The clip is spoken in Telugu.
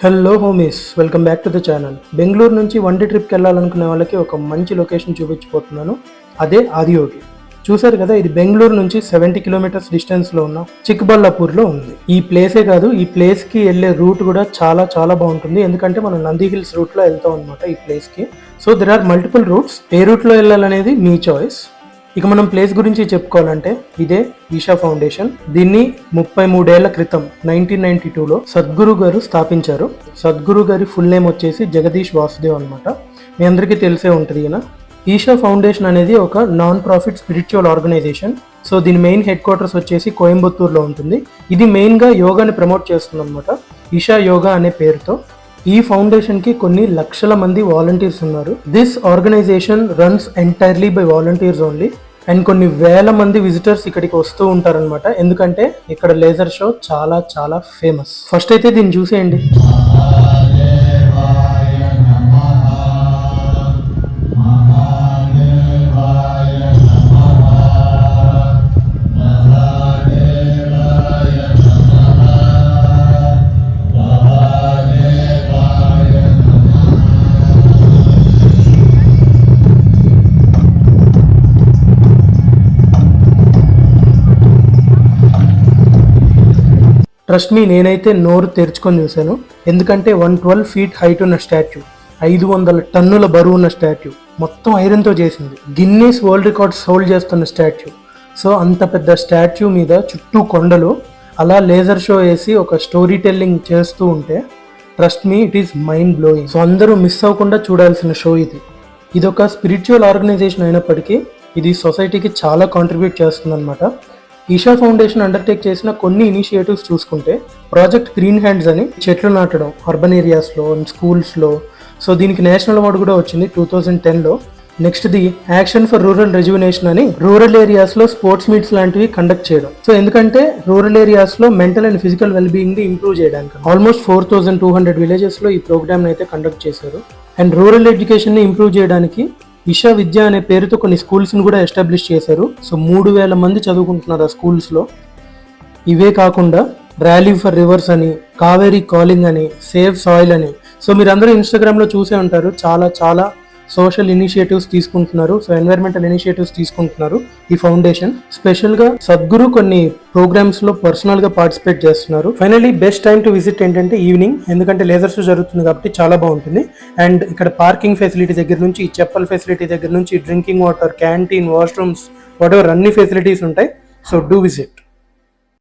Hello homies, welcome back to the channel. Bengaluru నుంచి వన్ డే ట్రిప్కి వెళ్ళాలనుకునే వాళ్ళకి ఒక మంచి లొకేషన్ చూపించిపోతున్నాను. అదే ఆదియోగి. చూసారు కదా, ఇది బెంగళూరు నుంచి 70 కిలోమీటర్స్ డిస్టెన్స్లో ఉన్న చిక్బల్లాపూర్లో ఉంది. ఈ ప్లేసే కాదు, ఈ ప్లేస్కి వెళ్ళే రూట్ కూడా చాలా చాలా బాగుంటుంది. ఎందుకంటే మనం నంది హిల్స్ రూట్లో వెళ్తాం అనమాట ఈ ప్లేస్కి. So there are multiple routes. ఏ రూట్లో వెళ్ళాలనేది మీ చాయిస్. ఇక మనం ప్లేస్ గురించి చెప్పుకోవాలంటే ఇదే ఈషా ఫౌండేషన్. దీన్ని 33 ఏళ్ల క్రితం 1992లో సద్గురు గారు స్థాపించారు. సద్గురు గారి ఫుల్ నేమ్ వచ్చేసి జగదీష్ వాసుదేవ్ అనమాట. మీ అందరికీ తెలిసే ఉంటుంది ఈయన. ఈషా ఫౌండేషన్ అనేది ఒక non profit spiritual organisation. So దీని మెయిన్ హెడ్ క్వార్టర్స్ వచ్చేసి కోయంబత్తూర్లో ఉంటుంది. ఇది మెయిన్గా యోగాని ప్రమోట్ చేస్తుంది అనమాట, ఈషా యోగా అనే పేరుతో. ఈ ఫౌండేషన్ కి కొన్ని లక్షల మంది వాలంటీర్స్ ఉన్నారు. This organisation runs entirely by volunteers only. And కొన్ని వేల మంది విజిటర్స్ ఇక్కడికి వస్తూ ఉంటారనమాట. ఎందుకంటే ఇక్కడ లేజర్ షో చాలా చాలా ఫేమస్. ఫస్ట్ అయితే దీన్ని చూసేయండి. ట్రస్ట్ మీ, నేనైతే నోరు తెరుచుకొని చూశాను. ఎందుకంటే 112 feet హైట్ ఉన్న స్టాచ్యూ, 500 టన్నుల బరువు ఉన్న స్టాచ్యూ, మొత్తం ఐరన్తో చేసింది. గిన్నీస్ వరల్డ్ రికార్డ్స్ హోల్డ్ చేస్తున్న స్టాచ్యూ. సో అంత పెద్ద స్టాచ్యూ మీద చుట్టూ కొండలు, అలా లేజర్ షో వేసి ఒక స్టోరీ టెల్లింగ్ చేస్తూ ఉంటే trust me, it is mind blowing. So అందరూ మిస్ అవ్వకుండా చూడాల్సిన షో ఇది. ఇది ఒక స్పిరిచువల్ ఆర్గనైజేషన్ అయినప్పటికీ ఇది సొసైటీకి చాలా కాంట్రిబ్యూట్ చేస్తుందన్నమాట. ఈషా ఫౌండేషన్ అండర్టేక్ చేసిన కొన్ని ఇనిషియేటివ్స్ చూసుకుంటే, ప్రాజెక్ట్ గ్రీన్ హ్యాండ్స్ అని చెట్లు నాటడం అర్బన్ ఏరియాస్లో అండ్ స్కూల్స్లో. సో దీనికి నేషనల్ అవార్డు కూడా వచ్చింది 2010లో. Next the action for rural rejuvenation అని రూరల్ ఏరియాస్లో స్పోర్ట్స్ మీట్స్ లాంటివి కండక్ట్ చేయడం. సో ఎందుకంటే రూరల్ ఏరియాస్లో మెంటల్ అండ్ ఫిజికల్ వెల్బీయింగ్ని ఇంప్రూవ్ చేయడానికి ఆల్మోస్ట్ 4200 విలేజెస్లో ఈ ప్రోగ్రామ్ని అయితే కండక్ట్ చేశారు. అండ్ రూరల్ ఎడ్యుకేషన్ని ఇంప్రూవ్ చేయడానికి ఈషా విద్య అనే పేరుతో కొన్ని స్కూల్స్ని కూడా ఎస్టాబ్లిష్ చేశారు. సో 3000 మంది చదువుకుంటున్నారు ఆ స్కూల్స్లో. ఇవే కాకుండా ర్యాలీ ఫర్ రివర్స్ అని, కావేరీ కాలింగ్ అని, సేవ్ సాయిల్ అని. సో మీరందరూ ఇన్స్టాగ్రామ్లో చూసే ఉంటారు, చాలా చాలా సోషల్ ఇనిషియేటివ్స్ తీసుకుంటున్నారు. సో ఎన్వైరన్మెంటల్ ఇనిషియేటివ్స్ తీసుకుంటున్నారు ఈ ఫౌండేషన్. స్పెషల్గా సద్గురు కొన్ని ప్రోగ్రామ్స్లో పర్సనల్గా పార్టిసిపేట్ చేస్తున్నారు. Finally best time to visit ఏంటంటే ఈవినింగ్, ఎందుకంటే లేజర్ షో జరుగుతుంది కాబట్టి చాలా బాగుంటుంది. అండ్ ఇక్కడ పార్కింగ్ ఫెసిలిటీ దగ్గర నుంచి, చెప్పల్ ఫెసిలిటీ దగ్గర నుంచి, drinking water, canteen, washrooms, what ever అన్ని ఫెసిలిటీస్ ఉంటాయి. So do visit.